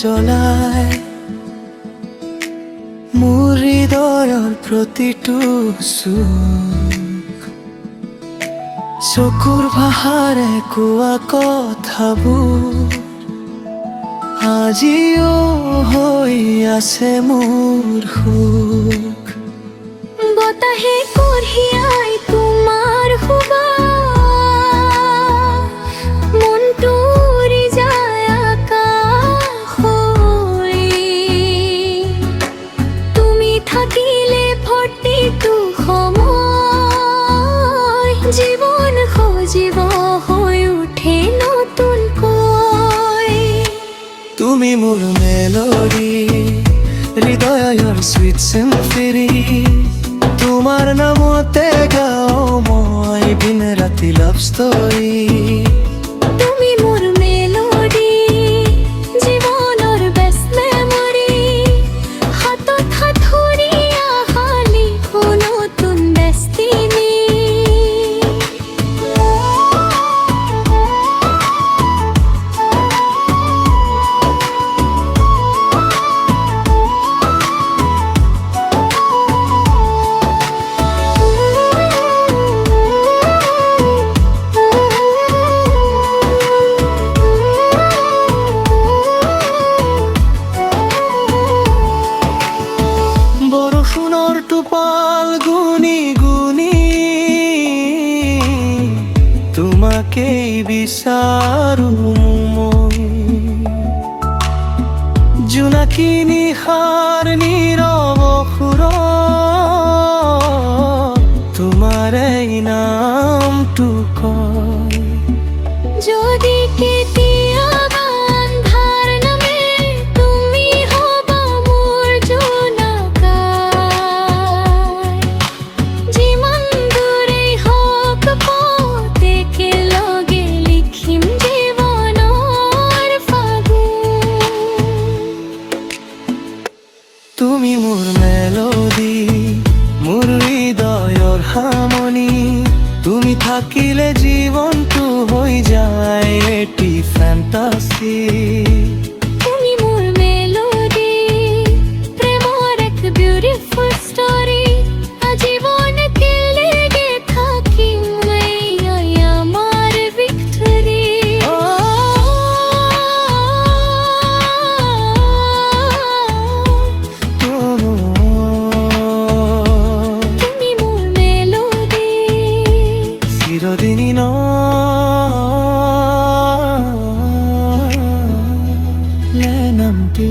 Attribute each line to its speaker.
Speaker 1: জ্বলায় মোৰ হৃদয়ৰ প্ৰতিটো চুক চকুৰ ভাষাৰে কোৱা কথাবোৰ আজিও হৈ আছে মোৰ সুখ
Speaker 2: বতাহে কঢ়িয়াই তোমাৰ সুবাস মনটো উৰি যায় আকাশলৈ তুমি থাকিলে প্ৰতিটো সময় জীৱন সজীৱ হৈ উঠে নতুনকৈ
Speaker 1: তুমি মোৰ মেলোডি হৃদয়ৰ সুইট চিম্ফনি তোমাৰ নামতে গাওঁ মই দিন ৰাতি লাভ ষ্টৰী
Speaker 2: তুমি মোৰ মেলোডি জীৱনৰ বেষ্ট মেমৰি হাতত হাত ধৰি আহালি নতুন ডেষ্টিনি
Speaker 1: বৰষুণৰ টোপাল গুনি গুনি তোমাকেই বিচাৰো মই জোনাকী নিশাৰ নীৰৱ সুৰত তোমাৰ এই নামটো কয়
Speaker 2: যদি কেতিয়াবা আন্ধাৰ নামে তুমি হবা মোৰ জোনাকাৰ যিমান দূৰেই হওক পথ একেলগে লিখিম জীৱনৰ ফাগুন
Speaker 1: তুমি মোৰ মেলোডি মোৰ হৃদয়ৰ হাৰমনি তুমি থাকিলে জীৱনটো হৈ যায় এটি ফেণ্টাসি
Speaker 2: তুমি মোৰ মেলোডি প্ৰেমৰ এক বিউটিফুল ষ্টৰী আজীৱন একেলগে থাকিম এয়াই আমাৰ ভিক্টৰী তুমি মোৰ মেলোডি
Speaker 1: চিৰদিনী ন নামটো